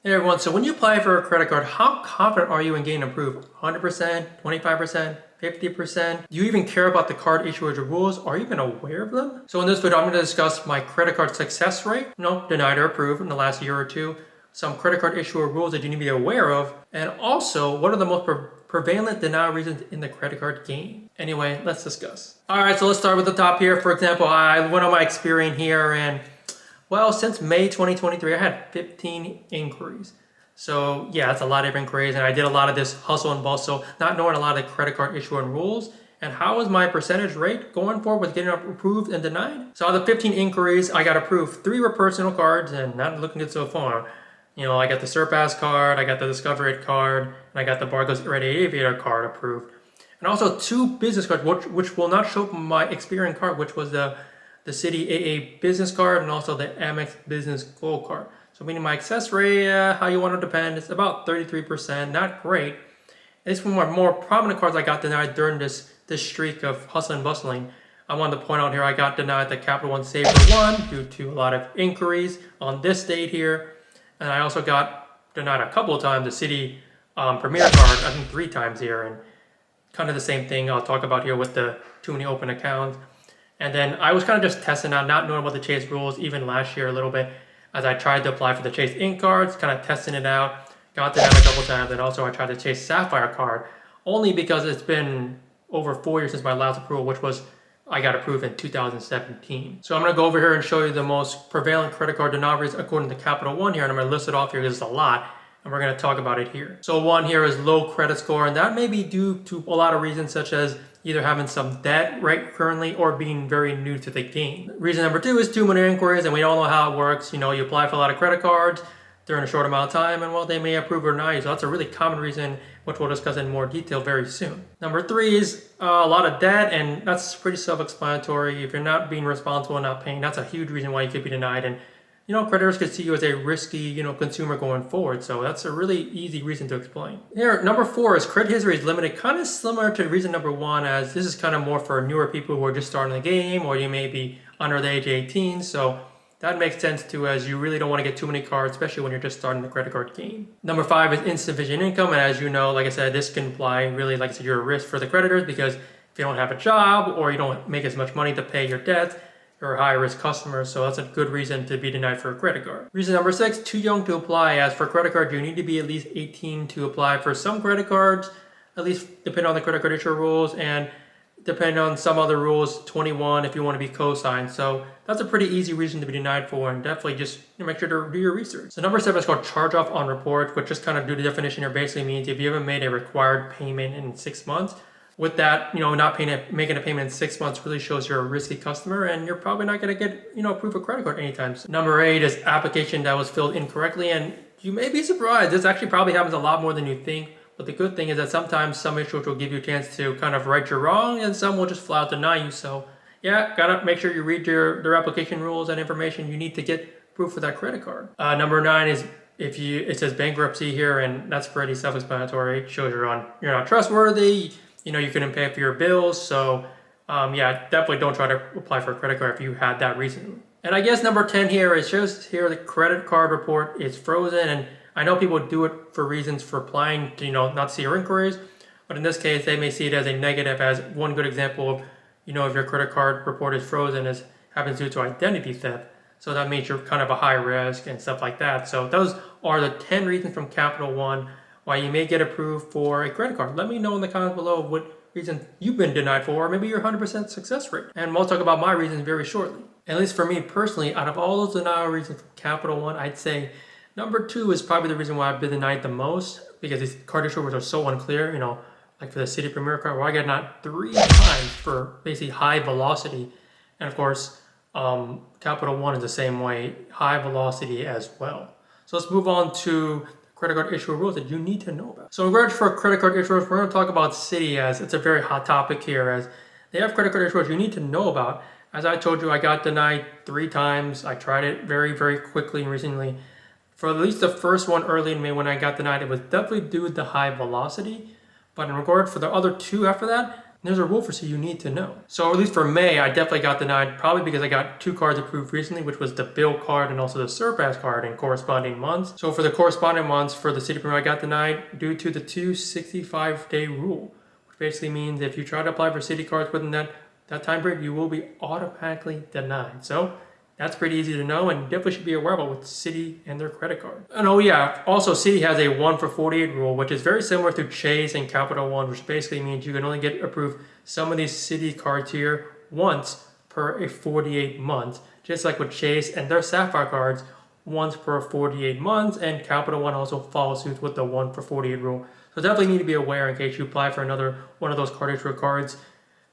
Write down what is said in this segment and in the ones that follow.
Hey everyone, so when you apply for a credit card, how confident are you in getting approved? 100%, 25%, 50%? Do you even care about the card issuer's rules? Are you even aware of them? So in this video, I'm going to discuss my credit card success rate, denied or approved in the last year or two, some credit card issuer rules that you need to be aware of, and also what are the most prevalent denial reasons in the credit card game. Anyway, let's discuss. All right, so let's start with the top here. For example, I went on my Experian here and well, since May 2023, I had 15 inquiries. So yeah, that's a lot of inquiries, and I did a lot of this hustle and bustle, not knowing a lot of the credit card issuing rules. And how is my percentage rate going forward with getting approved and denied? So out of the 15 inquiries, I got approved. 3 were personal cards, and not looking good so far. I got the Surpass card, I got the Discover It card, and I got the Barclays Red Aviator card approved. And also 2 business cards, which will not show up on my Experian card, which was the Citi AA Business Card and also the Amex Business Gold Card. So meaning my success rate, how you want to depend, it's about 33%, not great. It's one of my more prominent cards I got denied during this streak of hustling and bustling. I wanted to point out here I got denied the Capital One Saver 1 due to a lot of inquiries on this date here. And I also got denied a couple of times the Citi Premier Card, I think 3 times here. And kind of the same thing I'll talk about here with the too many open accounts. And then I was kind of just testing out, not knowing about the Chase rules, even last year a little bit, as I tried to apply for the Chase Ink cards, kind of testing it out. Got that a couple times, and also I tried the Chase Sapphire card, only because it's been over 4 years since my last approval, which was I got approved in 2017. So I'm going to go over here and show you the most prevalent credit card denials according to Capital One here, and I'm going to list it off here because it's a lot, and we're going to talk about it here. So one here is low credit score, and that may be due to a lot of reasons such as either having some debt right currently or being very new to the game. Reason number 2 is too many inquiries, and we all know how it works. You apply for a lot of credit cards during a short amount of time, and well, they may approve or deny you. So that's a really common reason, which we'll discuss in more detail very soon. Number 3 is a lot of debt, and that's pretty self-explanatory. If you're not being responsible and not paying, that's a huge reason why you could be denied. And creditors could see you as a risky, consumer going forward. So that's a really easy reason to explain. Here, number 4 is credit history is limited, kind of similar to reason number 1, as this is kind of more for newer people who are just starting the game, or you may be under the age of 18. So that makes sense too, as you really don't want to get too many cards, especially when you're just starting the credit card game. Number 5 is insufficient income. And as you know, like I said, this can apply really, like I said, you're a risk for the creditors, because if you don't have a job or you don't make as much money to pay your debts, or high risk customers, so that's a good reason to be denied for a credit card. Reason number 6, too young to apply. As for credit card, you need to be at least 18 to apply for some credit cards, at least depending on the credit card issuer rules, and depending on some other rules, 21 if you want to be co-signed. So that's a pretty easy reason to be denied for, and definitely just make sure to do your research. So number 7 is called charge off on report, which just kind of due to the definition here basically means if you haven't made a required payment in 6 months, with that, not making a payment in 6 months really shows you're a risky customer, and you're probably not going to get, approved a credit card anytime soon. Number 8 is application that was filled incorrectly, and you may be surprised. This actually probably happens a lot more than you think. But the good thing is that sometimes some issuers will give you a chance to kind of right your wrong, and some will just flat out deny you. So yeah, gotta make sure you read their application rules and information you need to get approved for that credit card. Number 9 is it says bankruptcy here, and that's pretty self-explanatory. It shows you're not trustworthy. You couldn't pay for your bills. So yeah, definitely don't try to apply for a credit card if you had that recently. And I guess number 10 here is just here the credit card report is frozen. And I know people do it for reasons for applying to, not see your inquiries. But in this case, they may see it as a negative. As one good example of, if your credit card report is frozen, happens due to identity theft. So that means you're kind of a high risk and stuff like that. So those are the 10 reasons from Capital One why you may get approved for a credit card. Let me know in the comments below what reason you've been denied for, or maybe your 100% success rate. And we'll talk about my reasons very shortly. At least for me personally, out of all those denial reasons from Capital One, I'd say number 2 is probably the reason why I've been denied the most, because these card issuers are so unclear, like for the Citi Premier Card, where I got denied 3 times for basically high velocity. And of course, Capital One is the same way, high velocity as well. So let's move on to credit card issuer rules that you need to know about. So in regards for credit card issuers, we're going to talk about Citi, as it's a very hot topic here, as they have credit card issuers you need to know about. As I told you, I got denied 3 times. I tried it very, very quickly and recently. For at least the first one early in May when I got denied, it was definitely due to the high velocity. But in regard for the other 2 after that, There's a rule for Citi you need to know. So at least for May, I definitely got denied, probably because I got 2 cards approved recently, which was the Bilt card and also the Surpass card in corresponding months. So for the corresponding months for the Citi Premier, I got denied due to the 265-day rule, which basically means if you try to apply for Citi cards within that time period, you will be automatically denied. So that's pretty easy to know, and definitely should be aware of it with Citi and their credit card. And oh yeah, also Citi has a 1 for 48 rule, which is very similar to Chase and Capital One, which basically means you can only get approved some of these Citi cards here once per a 48 months, just like with Chase and their Sapphire cards, once per 48 months, and Capital One also follows suit with the 1 for 48 rule. So definitely need to be aware in case you apply for another one of those card issuer cards.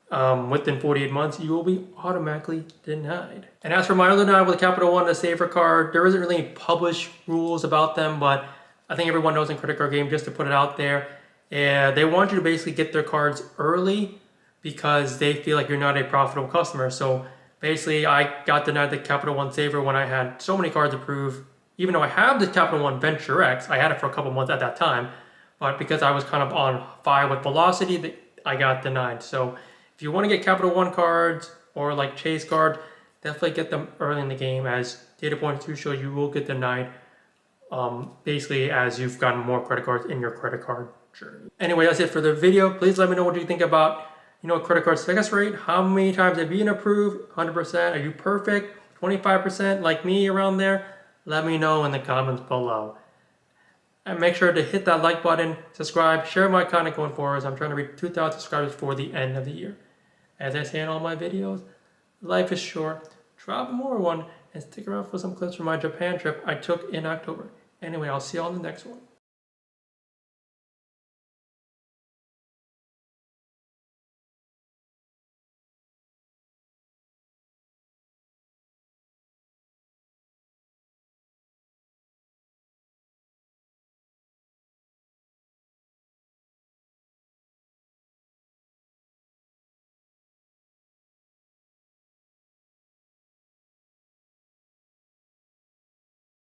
Within 48 months, you will be automatically denied. And as for my other denial with Capital One, the Saver card, there isn't really any published rules about them, but I think everyone knows in credit card game, just to put it out there, they want you to basically get their cards early because they feel like you're not a profitable customer. So basically, I got denied the Capital One Saver when I had so many cards approved. Even though I have the Capital One Venture X, I had it for a couple months at that time, but because I was kind of on fire with Velocity, I got denied. So if you want to get Capital One cards or like Chase card, definitely get them early in the game, as data points do show you will get denied basically as you've gotten more credit cards in your credit card journey. Anyway, that's it for the video. Please let me know what you think about, credit card success rate. How many times have you been approved? 100%? Are you perfect? 25% like me around there? Let me know in the comments below. And make sure to hit that like button, subscribe, share my content going forward, as I'm trying to reach 2,000 subscribers for the end of the year. As I say in all my videos, life is short, travel more one, and stick around for some clips from my Japan trip I took in October. Anyway, I'll see you all in the next one.